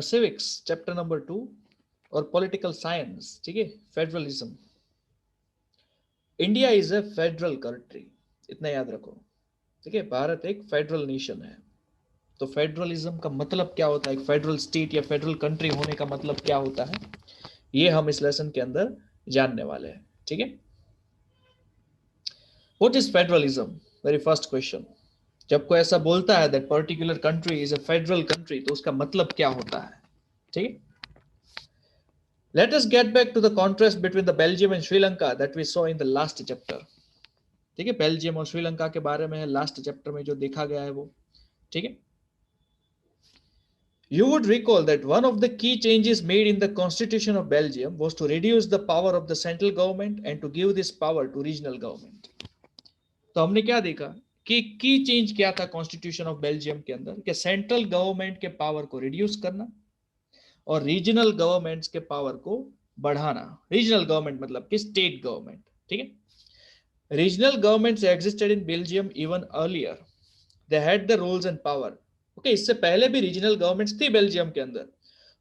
Civics chapter number 2 और political science, ठीक है। Federalism, India is a federal country, इतना याद रखो, ठीक है। भारत एक फेडरल नेशन है। तो फेडरलिज्म का मतलब क्या होता है, एक फेडरल स्टेट या फेडरल कंट्री होने का मतलब क्या होता है, ये हम इस लेसन के अंदर जानने वाले हैं, ठीक है। What is federalism, very first question. जब कोई ऐसा बोलता है that particular country is a federal country, तो उसका मतलब क्या होता है, ठीक है। Let us get back to the contrast between the Belgium and Sri Lanka that we saw in the last chapter, ठीक है। बेल्जियम और श्रीलंका के बारे में है लास्ट चैप्टर में जो देखा गया है वो, ठीक है। You would recall that one of the key changes made in the constitution of Belgium was to reduce the power of the central government and to give this power to regional government. तो हमने क्या देखा कि की change क्या था constitution of Belgium के अंदर, कि सेंट्रल गवर्नमेंट के पावर को रिड्यूस करना और रीजनल गवर्नमेंट्स के पावर को बढ़ाना। रीजनल गवर्नमेंट मतलब कि स्टेट गवर्नमेंट, ठीक है। Regional governments existed in Belgium even earlier, they had the roles and power. Okay, इससे पहले भी रीजनल गवर्नमेंट्स थी बेल्जियम के अंदर,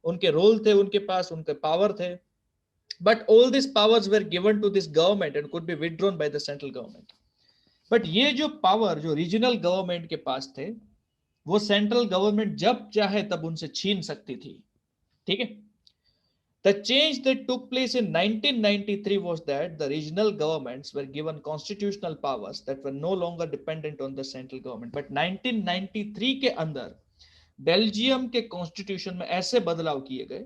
उनके रोल थे, उनके पास उनके पावर थे, but all this powers were given to this government and could be withdrawn by the central government. But ये जो पावर जो रीजनल गवर्नमेंट के पास थे, वो सेंट्रल गवर्नमेंट जब चाहे तब उनसे छीन सकती थी, ठीक है। The change that took place in 1993 was that the regional governments were given constitutional powers that were no longer dependent on the central government. But 1993 के अंदर बेल्जियम के कॉन्स्टिट्यूशन में ऐसे बदलाव किए गए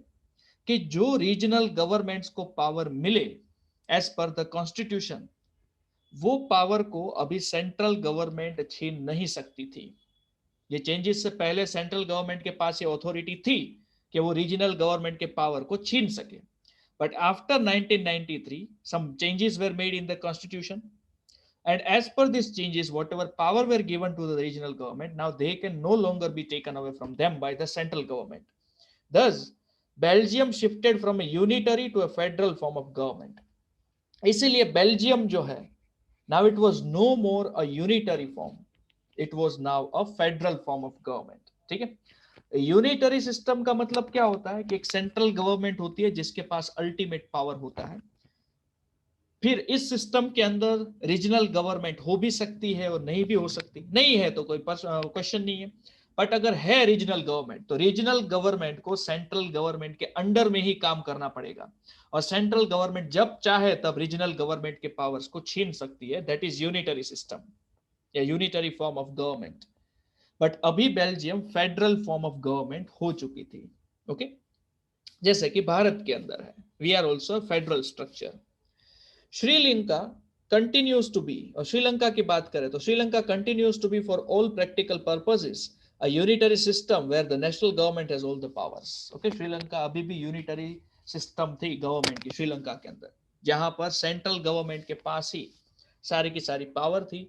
कि जो रीजनल गवर्नमेंट्स को पावर मिले एज पर द कॉन्स्टिट्यूशन, वो पावर को अभी सेंट्रल गवर्नमेंट छीन नहीं सकती थी। ये चेंजेस से पहले सेंट्रल गवर्नमेंट के पास ये अथॉरिटी थी कि वो रीजनल गवर्नमेंट के पावर को छीन सके। But after 1993 some changes were made in the constitution, and as per these changes whatever power were given to the regional government, now they can no longer be taken away from them by the central government. Thus Belgium shifted from a unitary to a federal form of government. इसीलिए Belgium जो है, now it was no more a unitary form, it was now a federal form of government, ठीक है। Unitary system का मतलब क्या होता है कि एक सेंट्रल गवर्नमेंट होती है जिसके पास अल्टीमेट पावर होता है। फिर इस सिस्टम के अंदर रीजनल गवर्नमेंट हो भी सकती है और नहीं भी हो सकती, नहीं है तो कोई क्वेश्चन नहीं है। बट अगर है रीजनल गवर्नमेंट, तो रीजनल गवर्नमेंट को सेंट्रल गवर्नमेंट के अंडर में ही काम करना पड़ेगा, और सेंट्रल गवर्नमेंट जब चाहे तब रीजनल गवर्नमेंट के पावर्स को छीन सकती है। दैट इज यूनिटरी सिस्टम या unitary form of government. But अभी Belgium federal form of government हो चुकी थी, ओके okay? जैसे कि भारत के अंदर है, we are also federal structure. Sri Lanka continues to be, और श्रीलंका की बात करें तो Sri Lanka continues to be for all practical purposes a unitary system where the national government has all the powers. Okay, Sri Lanka अभी भी यूनिटरी सिस्टम थी गवर्नमेंट की श्रीलंका के अंदर, जहां पर सेंट्रल गवर्नमेंट के पास ही सारी की सारी पावर थी।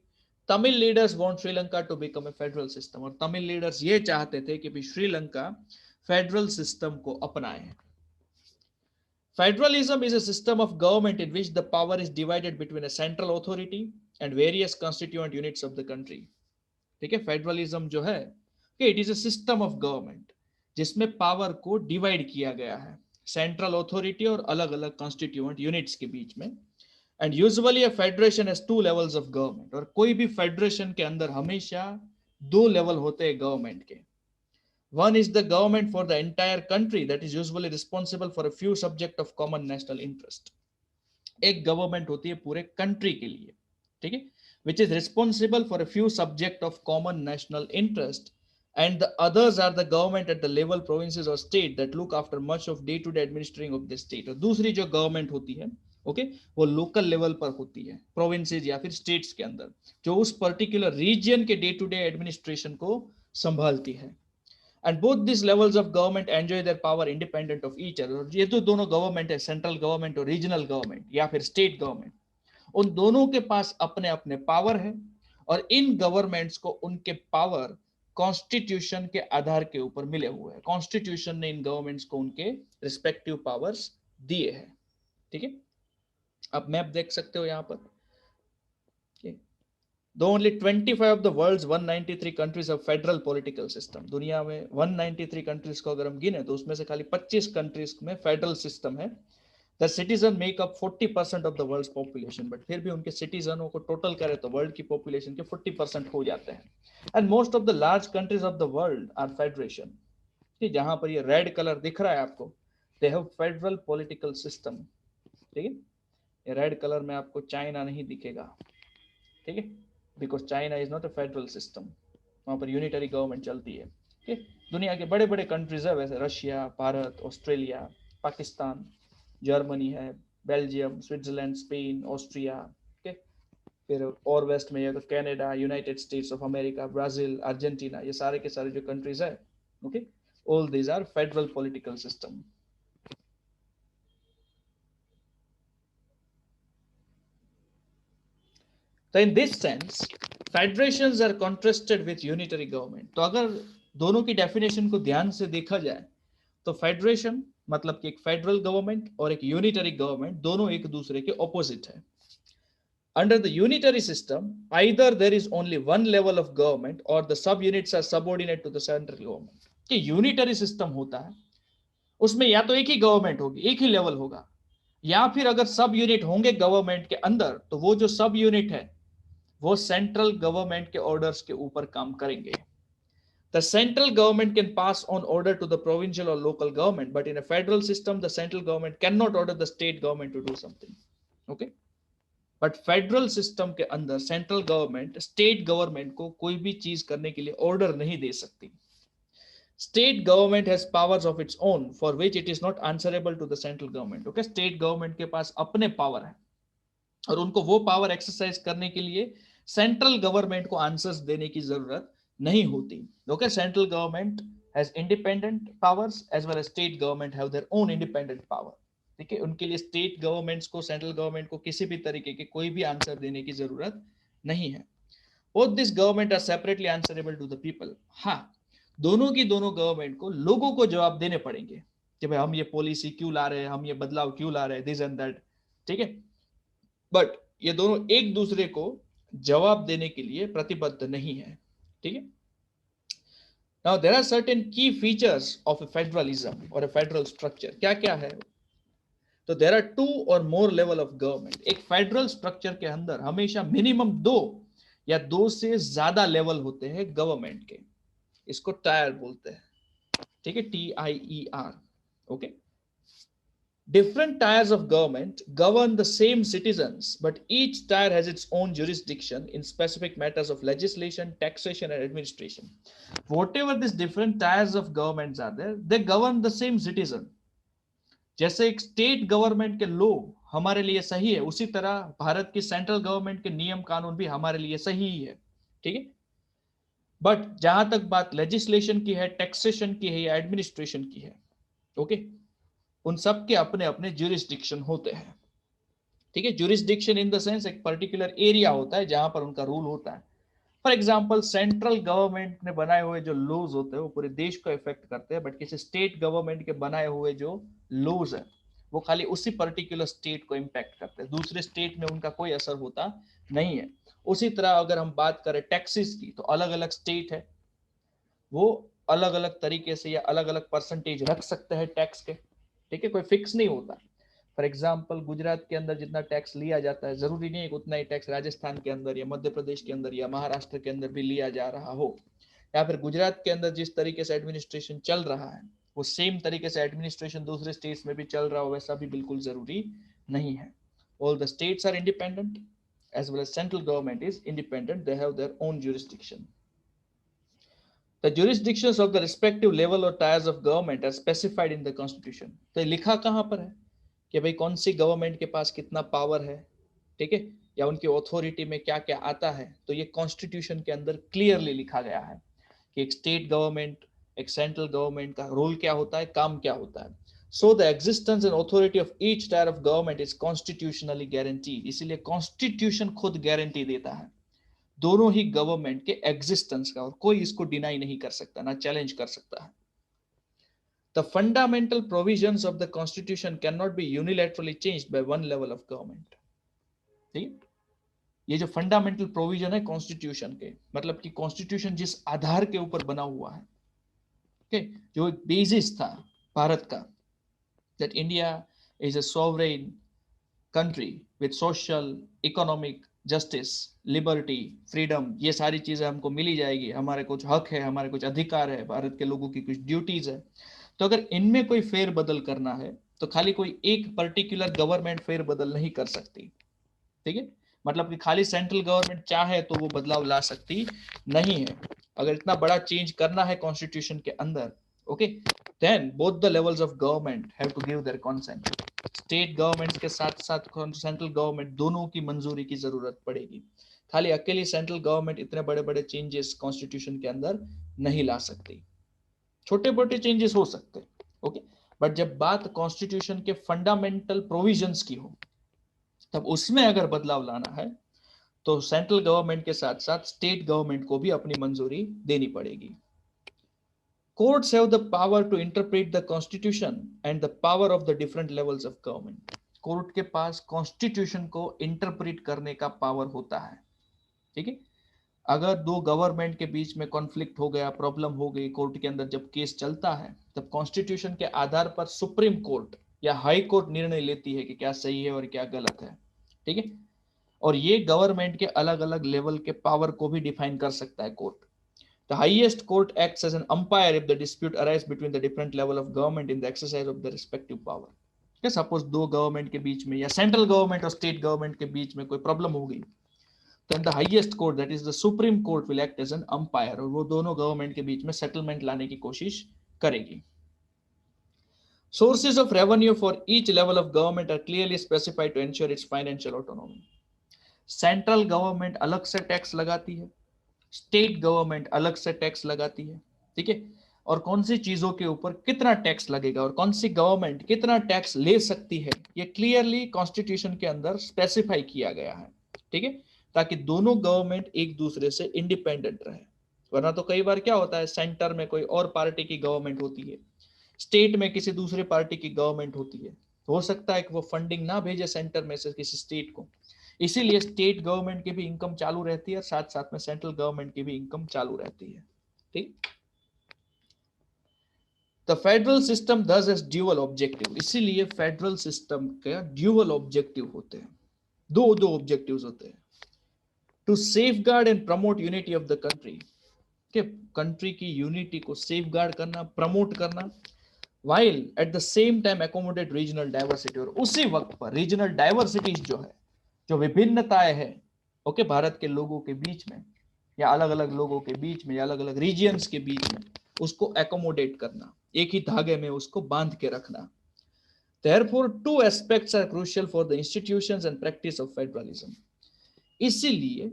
Tamil leaders want Sri Lanka to become a federal system, और तमिल लीडर्स ये चाहते थे कि भी श्रीलंका फेडरल सिस्टम को अपनाए। Federalism is a system of government in which the power is divided between a central authority and various constituent units of the country. ठीक है, फेडरलिज्म जो है it is a system of government जिसमें power को divide किया गया है central authority और अलग अलग कॉन्स्टिट्यूएंट यूनिट्स के बीच में। And usually a federation has two levels of government, और कोई भी फेडरेशन के अंदर हमेशा दो लेवल होते हैं गवर्नमेंट के। One is the government for the entire country that is usually responsible for a few subject of common national interest. एक गवर्नमेंट होती है पूरे कंट्री के लिए, ठीक है, which is responsible for a few subject of common national interest, and the others are the government at the level provinces or state that look after much of day to day administering of the state. और दूसरी जो government होती है, okay, वो local level पर होती है, provinces या फिर स्टेट्स के अंदर, जो उस पर्टिकुलर रीजन के डे टू डे एडमिनिस्ट्रेशन को संभालती है। And both this levels of government enjoy their power independent of each other. ये तो दोनों गवर्नमेंट है, सेंट्रल गवर्नमेंट और रीजनल गवर्नमेंट या फिर स्टेट गवर्नमेंट, उन दोनों के पास अपने अपने पावर है, और इन गवर्नमेंट्स को उनके पावर कॉन्स्टिट्यूशन के आधार के ऊपर मिले हुए हैं। कॉन्स्टिट्यूशन ने इन गवर्नमेंट्स को उनके रिस्पेक्टिव पावर्स दिए हैं, ठीक है। आप मैप देख सकते हो यहाँ पर, दो only 25 of the world's 193 countries of federal political system. दुनिया में 193 कंट्रीज को अगर हम गिने तो उसमें से खाली 25 कंट्रीज में फेडरल सिस्टम है। The citizen make up 40% of the world population, but फिर भी उनके सिटीजनों को टोटल करें तो वर्ल्ड की पॉपुलेशन के 40% हो जाते हैं। And most of the large countries of the world are federation. जहां पर ये रेड कलर दिख रहा है आपको, they have federal political system. ठीक है, ये रेड कलर में आपको चाइना नहीं दिखेगा, ठीक है, because China is not a federal system, वहां पर यूनिटरी गवर्नमेंट चलती है। ठीक, दुनिया के बड़े बड़े कंट्रीज है वैसे, Russia, Bharat, Australia, Pakistan, Germany है, बेल्जियम, स्विट्जरलैंड, स्पेन, ऑस्ट्रिया। ठीक, फिर और वेस्ट में ये तो Canada, United States of America, Brazil, Argentina, ये सारे के सारे जो कंट्रीज है, okay, all these are federal political system. तो in this sense federations are contrasted with unitary government. तो अगर दोनों की डेफिनेशन को ध्यान से देखा जाए तो फेडरेशन मतलब कि एक फेडरल गवर्नमेंट और एक यूनिटरी गवर्नमेंट दोनों एक दूसरे के ऑपोजिट है। Under the unitary system either there is only one level of government और the sub units are subordinate to the central government. कि यूनिटरी सिस्टम होता है उसमें या तो एक ही गवर्नमेंट होगी, एक ही लेवल होगा, या फिर अगर सब यूनिट होंगे गवर्नमेंट के अंदर तो वो जो सब यूनिट है वो सेंट्रल गवर्नमेंट के ऑर्डर्स के ऊपर काम करेंगे। The central government can pass on order to the provincial or local government, but in a federal system, the central government cannot order the state government to do something. Okay? But federal system के अंदर central government state government को कोई भी चीज करने के लिए order नहीं दे सकती। State government has powers of its own for which it is not answerable to the central government. Okay? State government के पास अपने power है और उनको वो power exercise करने के लिए central government को answers देने की जरूरत नहीं होती। Okay, central government has independent powers as well as state government have their own independent power. ठीक है, उनके लिए स्टेट गवर्नमेंट्स को सेंट्रल गवर्नमेंट को किसी भी तरीके के कोई भी आंसर देने की जरूरत नहीं है। Both this government are separately answerable to the people. हाँ, दोनों की दोनों गवर्नमेंट को लोगों को जवाब देने पड़ेंगे कि भाई हम ये पॉलिसी क्यों ला रहे हैं, हम ये बदलाव क्यों ला रहे हैं, दिस एंड दैट। ठीक है, बट ये दोनों एक दूसरे को जवाब देने के लिए प्रतिबद्ध नहीं है। ठीक है, now there are certain key features of a federalism or a federal structure। क्या क्या है? तो there are two or more level of government। एक फेडरल स्ट्रक्चर के अंदर हमेशा मिनिमम दो या दो से ज्यादा लेवल होते हैं गवर्नमेंट के, इसको टायर बोलते हैं। ठीक है, TIER। Okay, different tiers of government govern the same citizens, but each tier has its own jurisdiction in specific matters of legislation, taxation, and administration. Whatever these different tiers of governments are there, they govern the same citizen। जैसे एक state government के law हमारे लिए सही है, उसी तरह भारत की सेंट्रल गवर्नमेंट के नियम कानून भी हमारे लिए सही ही है। ठीक है, बट जहां तक बात लेजिस्लेशन की है, टैक्सेशन की है या एडमिनिस्ट्रेशन की है, ओके, उन सब के अपने अपने ज्यूरिसडिक्शन होते हैं। ठीक है, ज्यूरिसडिक्शन इन द सेंस एक पर्टिकुलर एरिया होता है जहां पर उनका रूल होता है। फॉर एग्जांपल सेंट्रल गवर्नमेंट ने बनाए हुए जो लॉज होते हैं वो पूरे देश को इफेक्ट करते हैं, बट किसी स्टेट गवर्नमेंट के बनाए हुए जो लॉज है वो खाली उसी पर्टिकुलर स्टेट को इम्पैक्ट करते हैं, दूसरे स्टेट में उनका कोई असर होता नहीं है। उसी तरह अगर हम बात करें टैक्सेस की तो अलग अलग स्टेट है, वो अलग अलग तरीके से या अलग अलग परसेंटेज रख सकते हैं टैक्स के। ठीक है, कोई फिक्स नहीं होता। फॉर एग्जाम्पल गुजरात के अंदर जितना टैक्स लिया जाता है जरूरी नहीं है उतना ही टैक्स राजस्थान के अंदर या मध्य प्रदेश के अंदर या महाराष्ट्र के अंदर भी लिया जा रहा हो, या फिर गुजरात के अंदर जिस तरीके से एडमिनिस्ट्रेशन चल रहा है वो सेम तरीके से एडमिनिस्ट्रेशन दूसरे स्टेट्स में भी चल रहा हो, वैसा भी बिल्कुल जरूरी नहीं है। All the states are independent as well as central government is independent, they have their own jurisdiction। The jurisdictions of the respective level or tiers of government are specified in the constitution। तो लिखा कहां पर है कि भाई कौन सी government के पास कितना पावर है, ठीक है, या उनकी ऑथोरिटी में क्या क्या आता है, तो ये कॉन्स्टिट्यूशन के अंदर क्लियरली लिखा गया है कि एक स्टेट गवर्नमेंट एक सेंट्रल गवर्नमेंट का रोल क्या होता है, काम क्या होता है। So the existence and authority of each tyre of government is constitutionally guaranteed. इसीलिए कॉन्स्टिट्यूशन खुद गारंटी देता है दोनों ही गवर्नमेंट के एग्जिस्टेंस का, और कोई इसको डिनाई नहीं कर सकता, ना चैलेंज कर सकता है। The fundamental provisions of the constitution cannot be unilaterally changed by one level of government। ठीक, ये जो फंडामेंटल प्रोविजन है कॉन्स्टिट्यूशन के, मतलब कि कॉन्स्टिट्यूशन जिस आधार के ऊपर बना हुआ है, okay, जो एक बेसिस था भारत का, that India is a sovereign country with social, economic, justice, liberty, freedom, ये सारी चीजें हमको मिली जाएगी, हमारे कुछ हक है, हमारे कुछ अधिकार है, भारत के लोगों की कुछ ड्यूटीज है। तो अगर इनमें कोई फेर बदल करना है तो खाली कोई एक पर्टिकुलर गवर्नमेंट फेर बदल नहीं कर सकती, ठीक है। मतलब कि खाली सेंट्रल गवर्नमेंट चाहे तो वो बदलाव ला सकती नहीं है। अगर इतना बड़ा चेंज करना है कॉन्स्टिट्यूशन के अंदर, okay, then both the levels of government have to give their consent. State governments के साथ साथ सेंट्रल गवर्नमेंट दोनों की मंजूरी की जरूरत पड़ेगी। खाली अकेली सेंट्रल गवर्नमेंट इतने बड़े बड़े चेंजेस कॉन्स्टिट्यूशन के अंदर नहीं ला सकती। छोटे मोटे चेंजेस हो सकते हैं, ओके, बट जब बात कॉन्स्टिट्यूशन के फंडामेंटल प्रोविजंस की हो, तब उसमें अगर बदलाव लाना है तो सेंट्रल गवर्नमेंट के साथ साथ स्टेट गवर्नमेंट को भी अपनी मंजूरी देनी पड़ेगी। Courts have the power to interpret the constitution and the power of the different levels of government. Court के पास कॉन्स्टिट्यूशन को इंटरप्रेट करने का पावर होता है, ठीक है। अगर दो गवर्नमेंट के बीच में कॉन्फ्लिक्ट हो गया, प्रॉब्लम हो गई, कोर्ट के अंदर जब केस चलता है, तब कॉन्स्टिट्यूशन के आधार पर सुप्रीम कोर्ट या हाई कोर्ट निर्णय लेती है कि क्या सही है और क्या गलत है, ठीक है। और ये गवर्नमेंट के अलग अलग लेवल के पावर को भी डिफाइन कर सकता है court. The highest court acts as an umpire if the dispute arises between the different level of government in the exercise of the respective power. क्या सपोज दो गवर्नमेंट के बीच में या सेंट्रल गवर्नमेंट और स्टेट गवर्नमेंट के बीच में कोई प्रॉब्लम हो गई, then the highest court, that is the supreme court, will act as an umpire, और वो दोनों गवर्नमेंट के बीच में सेटलमेंट लाने की कोशिश करेगी। Sources of revenue for each level of government are clearly specified to ensure its financial autonomy. Central government अलग से टैक्स लगाती है, स्टेट गवर्नमेंट अलग से टैक्स लगाती है, ठीक है। और कौन सी चीजों के ऊपर कितना टैक्स लगेगा और कौन सी गवर्नमेंट कितना टैक्स ले सकती है, ये क्लियरली कॉन्स्टिट्यूशन के अंदर स्पेसिफाई किया गया है, ठीक है, ताकि दोनों गवर्नमेंट एक दूसरे से इंडिपेंडेंट रहे। वरना तो कई बार क्या होता है, सेंटर में कोई और पार्टी की गवर्नमेंट होती है, स्टेट में किसी दूसरे पार्टी की गवर्नमेंट होती है, हो सकता है कि वो फंडिंग ना भेजे सेंटर में से किसी स्टेट को, इसीलिए स्टेट गवर्नमेंट की भी इनकम चालू रहती है और साथ साथ में सेंट्रल गवर्नमेंट की भी इनकम चालू रहती है, ठीक। The federal system thus has dual objective, इसीलिए फेडरल सिस्टम के ड्यूअल ऑब्जेक्टिव होते हैं, दो दो ऑब्जेक्टिव्स होते हैं। To safeguard and promote unity of the country, के कंट्री की यूनिटी को सेफगार्ड करना, प्रमोट करना, while at the same time accommodate regional diversity, और उसी वक्त पर रीजनल डाइवर्सिटीज जो है, जो विभिन्नताएं हैं, ओके, भारत के लोगों के बीच में या अलग अलग लोगों के बीच में या अलग अलग रीजियंस के बीच में, उसको एकोमोडेट करना, एक ही धागे में उसको बांध के रखना। Therefore, two aspects are crucial for the institutions and practice of federalism. इसीलिए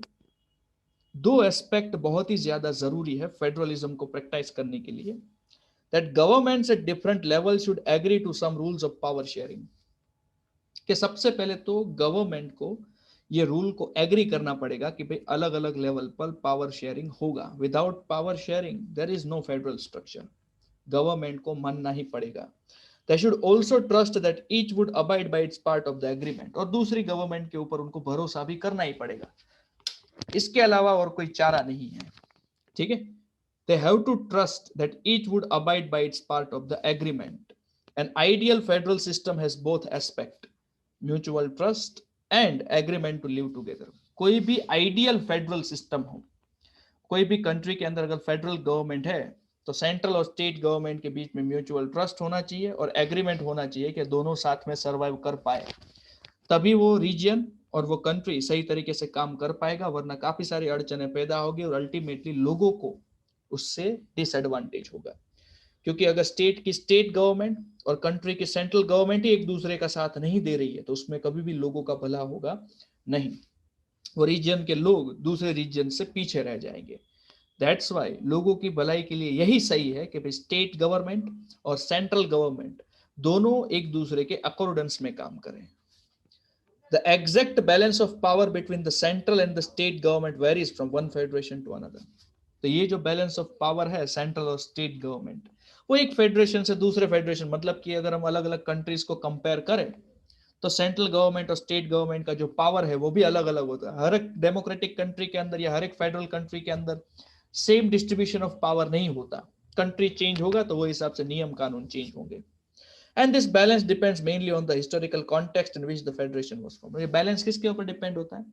दो एस्पेक्ट बहुत ही ज्यादा जरूरी है फेडरलिज्म को प्रैक्टिस करने के लिए। That governments at different levels should agree to some rules of power sharing. कि सबसे पहले तो गवर्नमेंट को ये रूल को एग्री करना पड़ेगा कि भाई अलग अलग लेवल पर पावर शेयरिंग होगा। Without power sharing there is no federal structure, government को मानना ही पड़ेगा। They should also trust that each would abide by its part of the agreement, और दूसरी गवर्नमेंट के ऊपर उनको भरोसा भी करना ही पड़ेगा, इसके अलावा और कोई चारा नहीं है, ठीक है। They have to trust that each would abide by its part of the agreement. An ideal federal system has both aspect, mutual trust and agreement to live together. कोई भी आइडियल फेडरल सिस्टम हो, कोई भी country के अंदर अगर federal government है तो सेंट्रल और स्टेट गवर्नमेंट के बीच में म्यूचुअल ट्रस्ट होना चाहिए और एग्रीमेंट होना चाहिए कि दोनों साथ में सर्वाइव कर पाए, तभी वो रीजन और वो कंट्री सही तरीके से काम कर पाएगा। वरना काफी सारी अड़चने पैदा होगी और अल्टीमेटली लोगों को उससे डिसएडवांटेज होगा। क्योंकि अगर स्टेट की स्टेट गवर्नमेंट और कंट्री की सेंट्रल गवर्नमेंट ही एक दूसरे का साथ नहीं दे रही है तो उसमें कभी भी लोगों का भला होगा नहीं, वो रीजन के लोग दूसरे रीजन से पीछे रह जाएंगे। दैट्स वाई लोगों की भलाई के लिए यही सही है कि स्टेट गवर्नमेंट और सेंट्रल गवर्नमेंट दोनों एक दूसरे के अकॉर्डेंस में काम करें। The exact balance of power between the central and the state government varies from one federation to another. तो ये जो बैलेंस ऑफ पावर है सेंट्रल और स्टेट गवर्नमेंट, वो एक फेडरेशन से दूसरे फेडरेशन, मतलब कि अगर हम अलग अलग कंट्रीज को कंपेयर करें तो सेंट्रल गवर्नमेंट और स्टेट गवर्नमेंट का जो पावर है वो भी अलग अलग होता है। हर एक डेमोक्रेटिक कंट्री के अंदर या हर एक फेडरल कंट्री के अंदर सेम डिस्ट्रीब्यूशन ऑफ पावर नहीं होता। कंट्री चेंज होगा तो वो हिसाब से नियम कानून चेंज होंगे। And this balance depends mainly on the historical context in which the federation was formed. ये बैलेंस किसके ऊपर डिपेंड होता है?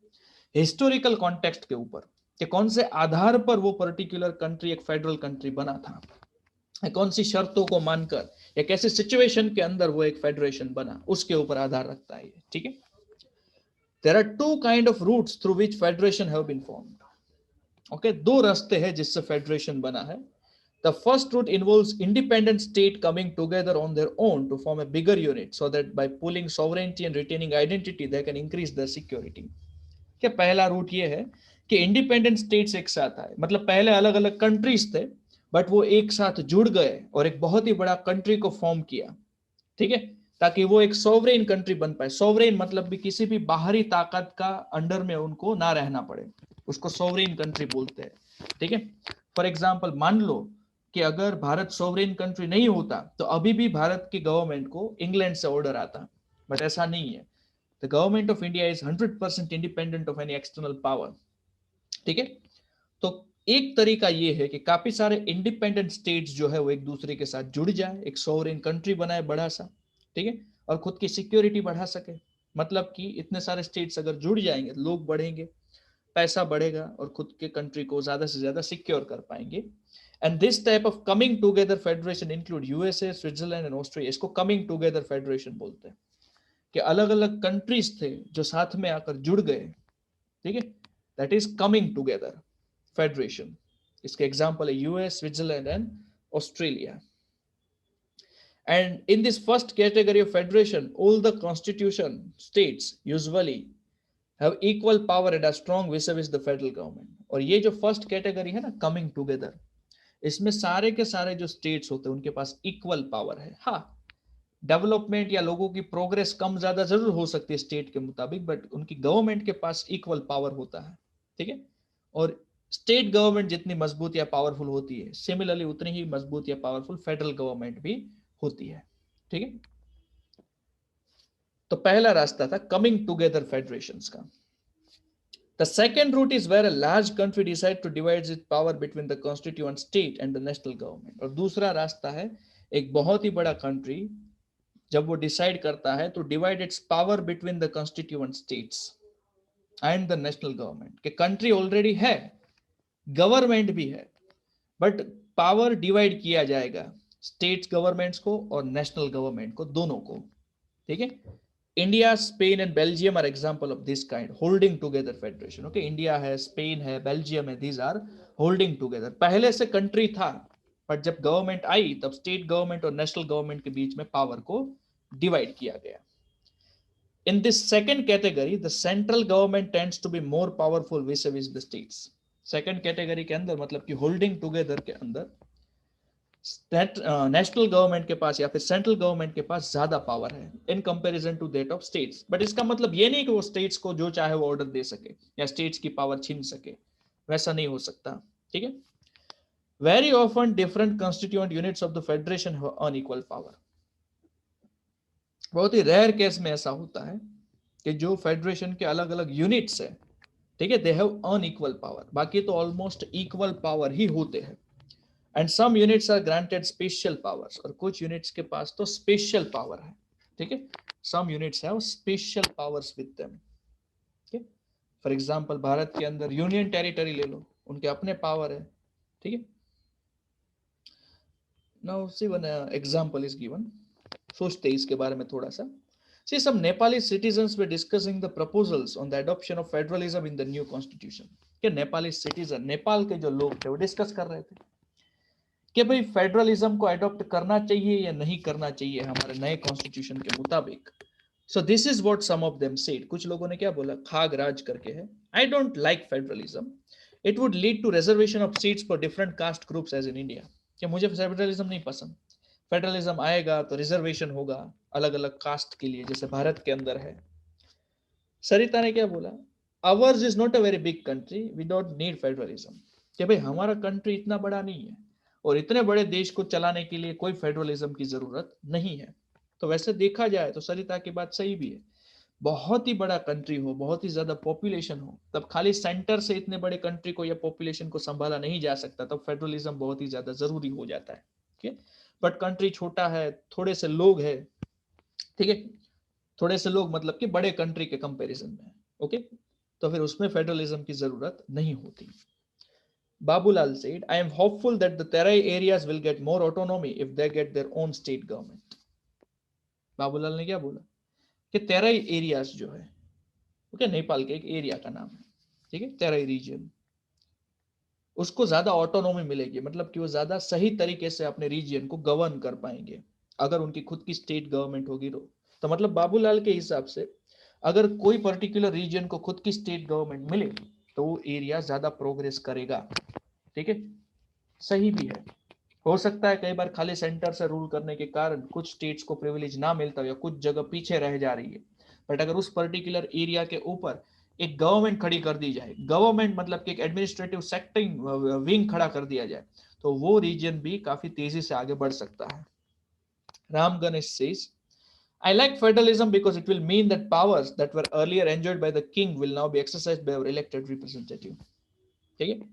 हिस्टोरिकल कॉन्टेक्स्ट के ऊपर, कि कौन से आधार पर वो पर्टिकुलर कंट्री एक फेडरल कंट्री बना था, कौन सी शर्तों को मानकर या कैसे सिचुएशन के अंदर वो एक फेडरेशन बना, उसके ऊपर आधार रखता है। ठीक है। There are two kind of routes through which federation have been formed. Okay, दो रास्ते हैं जिससे फेडरेशन बना है। The first route involves independent state coming together on their own to form a bigger unit so that by pooling sovereignty and retaining identity they can increase their security। क्या पहला root ये है कि independent states एक साथ आए, मतलब पहले अलग अलग कंट्रीज थे बट वो एक साथ जुड़ गए और एक बहुत ही बड़ा कंट्री को फॉर्म किया। ठीक है, ताकि वो एक सोवरेन कंट्री बन पाए। सोवरेन मतलब भी किसी भी बाहरी ताकत का अंडर में उनको ना रहना पड़े, उसको सोवरेन कंट्री बोलते हैं। ठीक है, फॉर एग्जाम्पल मान लो कि अगर भारत सोवरेन कंट्री नहीं होता तो अभी भी भारत की गवर्नमेंट को इंग्लैंड से ऑर्डर आता, बट ऐसा नहीं है। The government of India is 100% independent of any external power. ठीक है, तो एक तरीका ये है कि काफी सारे इंडिपेंडेंट स्टेट्स जो है वो एक दूसरे के साथ जुड़ जाए, एक सोवरेन कंट्री बनाए बड़ा सा। ठीक है, और खुद की सिक्योरिटी बढ़ा सके। मतलब कि इतने सारे स्टेट्स अगर जुड़ जाएंगे, लोग बढ़ेंगे, पैसा बढ़ेगा और खुद के कंट्री को ज्यादा से ज्यादा सिक्योर कर पाएंगे। And this type of coming together federation include USA, Switzerland and Australia. इसको कमिंग टुगेदर फेडरेशन बोलते हैं कि अलग अलग कंट्रीज थे जो साथ में आकर जुड़ गए। ठीक है, that is coming together federation. इसके एग्जांपल है US, Switzerland and Australia. And in this first category of federation, all the constitution states usually have equal power and are strong vis-a-vis the federal government। और ये जो first category है ना, coming together, इसमें सारे के सारे जो स्टेट्स होते हैं उनके पास इक्वल पावर है। हाँ, डेवलपमेंट या लोगों की प्रोग्रेस कम ज्यादा जरूर हो सकती है स्टेट के मुताबिक, बट उनकी गवर्नमेंट के पास इक्वल पावर होता है। ठीक है, और स्टेट गवर्नमेंट जितनी मजबूत या पावरफुल होती है, सिमिलरली उतनी ही मजबूत या पावरफुल फेडरल गवर्नमेंट भी होती है। ठीक है, तो पहला रास्ता था कमिंग टुगेदर फेडरेशंस का। The second route is where a large country decides to divide its power between the constituent state and the national government। और दूसरा रास्ता है एक बहुत ही बड़ा कंट्री जब वो डिसाइड करता है तो divide it's power between the constituent states and the national government. के कंट्री ऑलरेडी है, गवर्नमेंट भी है, बट पावर डिवाइड किया जाएगा स्टेट्स गवर्नमेंट्स को और नेशनल गवर्नमेंट को, दोनों को। ठीक है, India, Spain and Belgium are example of this kind holding together federation. Okay, India है, स्पेन है, बेल्जियम है, दीज आर होल्डिंग टुगेदर। पहले से कंट्री था, बट जब गवर्नमेंट आई तब स्टेट गवर्नमेंट और नेशनल गवर्नमेंट के बीच में पावर को डिवाइड किया गया। In this second category, the central government tends to be more powerful vis-a-vis the states। Second category के अंदर मतलब कि होल्डिंग टुगेदर के अंदर नेशनल गवर्नमेंट के पास या फिर सेंट्रल गवर्नमेंट के पास ज्यादा पावर है in comparison to that of states. But इसका मतलब ये नहीं कि वो स्टेट्स को जो चाहे वो ऑर्डर दे सके या स्टेट्स की पावर छीन सके, वैसा नहीं हो सकता। ठीक है, very often different constituent units of the federation have unequal power. बहुत ही रेयर केस में ऐसा होता है कि जो फेडरेशन के अलग अलग यूनिट्स है, ठीक है, दे हैव अनइक्वल पावर, बाकी तो ऑलमोस्ट इक्वल पावर ही होते हैं। And some units are granted special powers, और कुछ यूनिट्स के पास तो स्पेशल पावर है। ठीक है, some units have special powers with them. ठीक है, फॉर एग्जांपल भारत के अंदर यूनियन टेरिटरी ले लो, उनके अपने पावर है। ठीक है, now see one example is given. सोचते हैं इसके बारे में थोड़ा सा। See, some Nepali citizens were discussing the proposals on the adoption of federalism in the new constitution। कि नेपाली सिटीजन, नेपाल के जो लोग थे वो डिस्कस कर रहे थे कि भाई फेडरलिज्म को अडॉप्ट करना चाहिए या नहीं करना चाहिए हमारे नए कॉन्स्टिट्यूशन के मुताबिक। So this is what some of them said. कुछ लोगों ने क्या बोला, खाग राज करके है, I don't like federalism, it would lead to reservation of seats for different caste groups as in India. कि मुझे फेडरलिज्म नहीं पसंद, फेडरलिज्म आएगा तो रिजर्वेशन होगा अलग अलग कास्ट के लिए, जैसे भारत के अंदर है। सरिता ने क्या बोला, ours is not a very big country, we don't need federalism. कि भाई हमारा कंट्री इतना बड़ा नहीं है और इतने बड़े देश को चलाने के लिए कोई फेडरलिज्म की जरूरत नहीं है। तो वैसे देखा जाए तो सरिता की बात सही भी है बहुत ही बड़ा कंट्री हो, बहुत ही ज्यादा पॉपुलेशन हो, तब खाली सेंटर से इतने बड़े कंट्री को या पॉपुलेशन को संभाला नहीं जा सकता, तब फेडरलिज्म बहुत ही ज्यादा जरूरी हो जाता है। ठीक है, बट कंट्री छोटा है, थोड़े से लोग है, ठीक है, थोड़े से लोग मतलब कि बड़े कंट्री के कंपैरिजन में, ओके, तो फिर उसमें फेडरलिज्म की जरूरत नहीं होती। Babulal said, I am hopeful that the Terai areas will get more autonomy if they get their own state government. Babulal ने क्या बोला कि तेराई एरियाज जो है, ओके, नेपाल के एक एरिया का नाम है, ठीक है, तेराई रीजन, उसको ज्यादा ऑटोनॉमी मिलेगी, मतलब कि वो ज्यादा सही तरीके से अपने रीजन को गवर्न कर पाएंगे अगर उनकी खुद की स्टेट गवर्नमेंट होगी तो मतलब बाबूलाल के हिसाब से अगर कोई पर्टिकुलर रीजन को खुद की स्टेट गवर्नमेंट मिले तो वो एरिया ज्यादा प्रोग्रेस करेगा। ठीक है, सही भी है। हो सकता है कई बार खाली सेंटर से रूल करने के कारण कुछ स्टेट्स को प्रिविलेज ना मिलता हो या कुछ जगह पीछे रह जा रही है, बट अगर उस पर्टिकुलर एरिया के ऊपर एक गवर्नमेंट खड़ी कर दी जाए, गवर्नमेंट मतलब कि एक एडमिनिस्ट्रेटिव सेक्टिंग विंग खड़ा कर दिया जाए, तो वो रीजन भी काफी तेजी से आगे बढ़ सकता है। Ram Ganesh says, I like federalism because it will mean that powers that were earlier enjoyed by the king will now be exercised by our elected representative. ठीक है,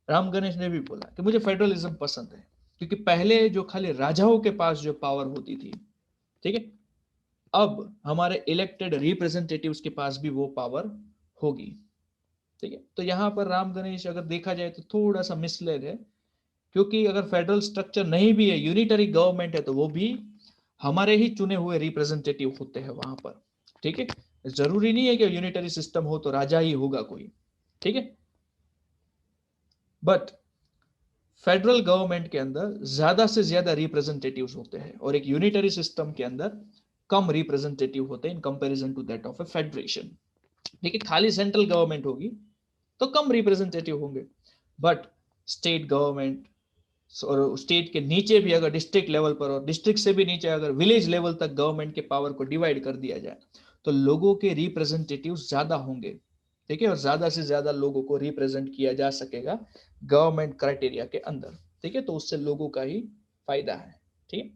राम गणेश ने भी बोला कि मुझे फेडरलिज्म पसंद है क्योंकि पहले जो खाली राजाओं के पास जो पावर होती थी, ठीक है, अब हमारे इलेक्टेड रिप्रेजेंटेटिव्स के पास भी वो पावर होगी। ठीक है, तो यहां पर राम गणेश अगर देखा जाए तो थोड़ा सा मिसलेड है, क्योंकि अगर फेडरल स्ट्रक्चर नहीं भी है, यूनिटरी गवर्नमेंट है, तो वो भी हमारे ही चुने हुए रिप्रेजेंटेटिव होते हैं वहां पर। ठीक है, जरूरी नहीं है कि यूनिटरी सिस्टम हो तो राजा ही होगा कोई। ठीक है, बट फेडरल गवर्नमेंट के अंदर ज्यादा से ज्यादा रिप्रेजेंटेटिव्स होते हैं और एक यूनिटरी सिस्टम के अंदर कम रिप्रेजेंटेटिव होते हैं in comparison to that of a federation. ठीक है, खाली सेंट्रल गवर्नमेंट होगी तो कम रिप्रेजेंटेटिव होंगे, बट स्टेट गवर्नमेंट और स्टेट के नीचे भी अगर डिस्ट्रिक्ट लेवल पर और डिस्ट्रिक्ट से भी नीचे अगर विलेज लेवल तक गवर्नमेंट के पावर को डिवाइड कर दिया जाए तो लोगों के रिप्रेजेंटेटिव ज्यादा होंगे। ठीक है, और ज्यादा से ज्यादा लोगों को रिप्रेजेंट किया जा सकेगा गवर्नमेंट क्राइटेरिया के अंदर। ठीक है, तो उससे लोगों का ही फायदा है। ठीक है,